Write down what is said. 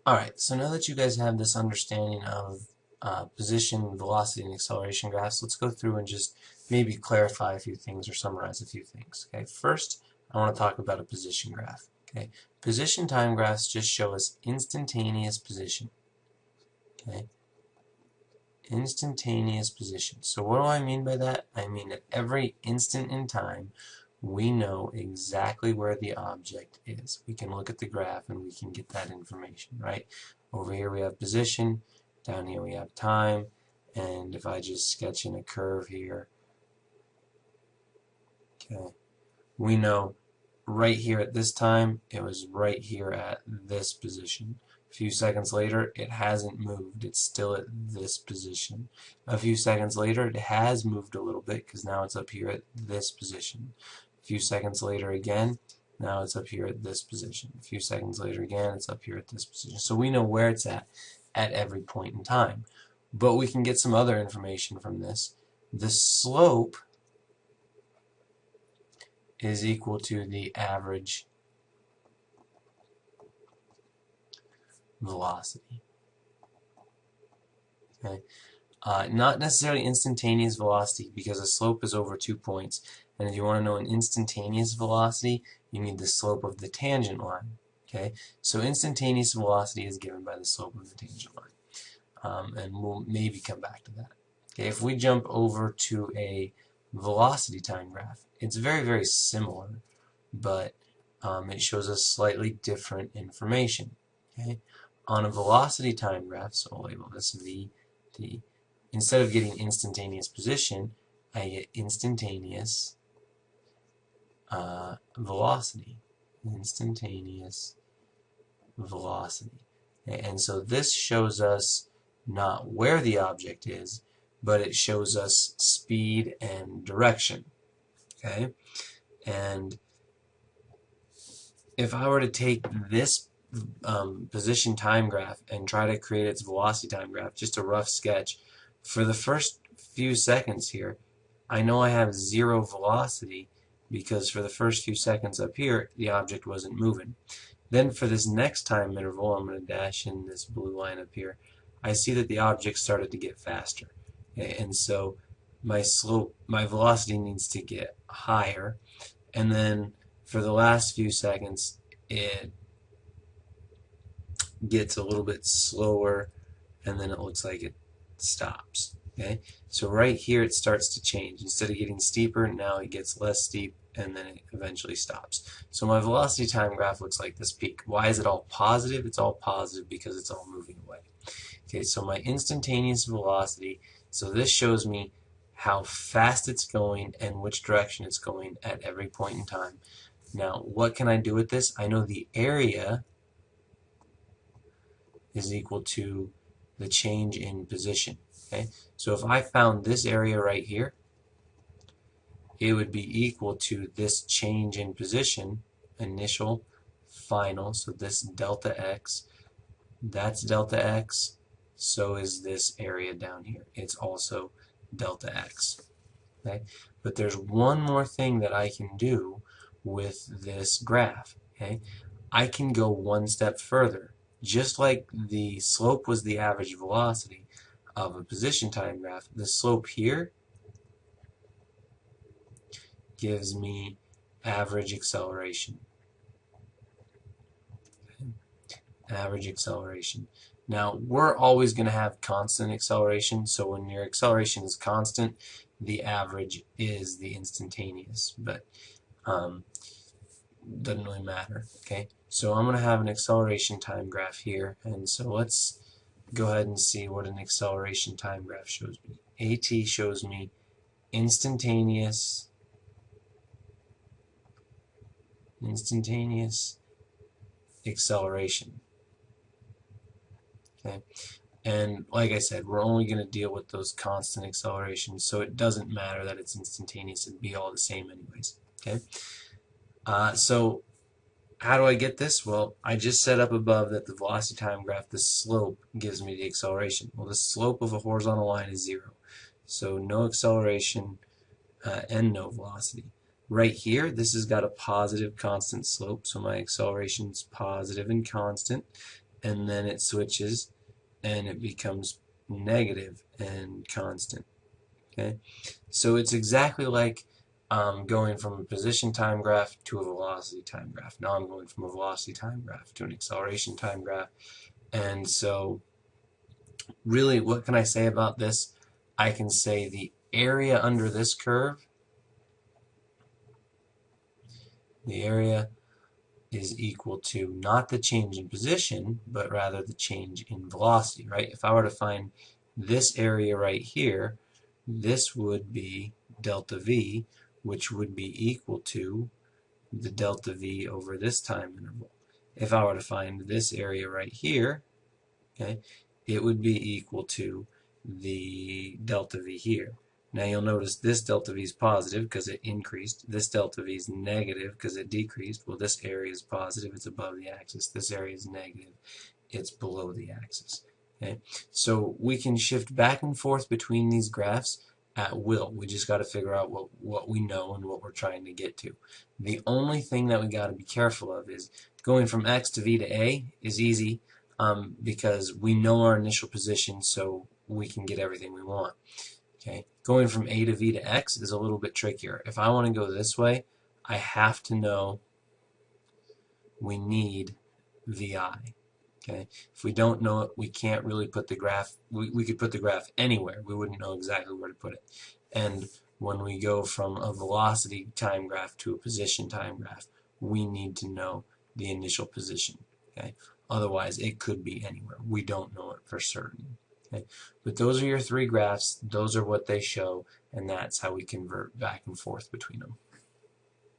Alright, so now that you guys have this understanding of position, velocity, and acceleration graphs, let's go through and just maybe clarify a few things or summarize a few things. Okay, first, I want to talk about a position graph. Okay, position time graphs just show us instantaneous position. Okay, instantaneous position. So what do I mean by that? I mean at every instant in time, we know exactly where the object is. We can look at the graph and we can get that information, right? Over here we have position, down here we have time, and if I just sketch in a curve here, okay, we know right here at this time, it was right here at this position. A few seconds later, it hasn't moved. It's still at this position. A few seconds later, it has moved a little bit because now it's up here at this position. A few seconds later again, now it's up here at this position. A few seconds later again, it's up here at this position. So we know where it's at every point in time. But we can get some other information from this. The slope is equal to the average velocity. Okay? Not necessarily instantaneous velocity because the slope is over 2 points. And if you want to know an instantaneous velocity, you need the slope of the tangent line. Okay? So instantaneous velocity is given by the slope of the tangent line. And we'll maybe come back to that. Okay, if we jump over to a velocity time graph, it's very, very similar, but it shows us slightly different information. Okay, on a velocity time graph, so I'll label this V, T. Instead of getting instantaneous position, I get instantaneous velocity. Instantaneous velocity. Okay, and so this shows us not where the object is, but it shows us speed and direction. Okay, and if I were to take this position time graph and try to create its velocity time graph, just a rough sketch, for the first few seconds here, I know I have zero velocity because for the first few seconds up here, the object wasn't moving. Then for this next time interval, I'm going to dash in this blue line up here, I see that the object started to get faster. Okay, and so my slope, my velocity needs to get higher. And then for the last few seconds, it gets a little bit slower, and then it looks like it stops. Okay, so right here it starts to change. Instead of getting steeper, now it gets less steep, and then it eventually stops. So my velocity time graph looks like this peak. Why is it all positive? It's all positive because it's all moving away. Okay, so my instantaneous velocity, so this shows me how fast it's going and which direction it's going at every point in time. Now, what can I do with this? I know the area is equal to the change in position. Okay, so if I found this area right here, it would be equal to this change in position, initial, final, so this delta x, that's delta x, so is this area down here. It's also delta x. Okay, but there's one more thing that I can do with this graph. Okay, I can go one step further. Just like the slope was the average velocity of a position time graph, the slope here gives me average acceleration. Okay. Average acceleration. Now, we're always going to have constant acceleration, so when your acceleration is constant, the average is the instantaneous, but doesn't really matter. Okay, so I'm going to have an acceleration time graph here, and so let's go ahead and see what an acceleration time graph shows me. AT shows me instantaneous acceleration. Okay, and like I said, we're only going to deal with those constant accelerations, so it doesn't matter that it's instantaneous. It'd be all the same anyways. Okay, so how do I get this? Well, I just set up above that the velocity time graph, the slope gives me the acceleration. Well, the slope of a horizontal line is 0, so no acceleration and no velocity. Right here, this has got a positive constant slope, so my acceleration is positive and constant. and then it switches and it becomes negative and constant. Okay, so it's exactly like going from a position time graph to a velocity time graph. Now I'm going from a velocity time graph to an acceleration time graph. And so really, what can I say about this? I can say the area under this curve, the area is equal to not the change in position, but rather the change in velocity, right? If I were to find this area right here, this would be delta V, which would be equal to the delta V over this time interval. If I were to find this area right here, okay, it would be equal to the delta V here. Now you'll notice this delta V is positive because it increased. This delta V is negative because it decreased. Well, this area is positive, it's above the axis. This area is negative, it's below the axis. Okay, so we can shift back and forth between these graphs at will. We just got to figure out what we know and what we're trying to get to. The only thing that we got to be careful of is going from X to V to A is easy because we know our initial position, so we can get everything we want. Okay, going from A to V to X is a little bit trickier. If I want to go this way, I have to know we need VI. Okay, if we don't know it, we can't really put the graph. We could put the graph anywhere. We wouldn't know exactly where to put it. And when we go from a velocity time graph to a position time graph, we need to know the initial position. Okay, otherwise it could be anywhere. We don't know it for certain. Okay, but those are your three graphs. Those are what they show, and that's how we convert back and forth between them.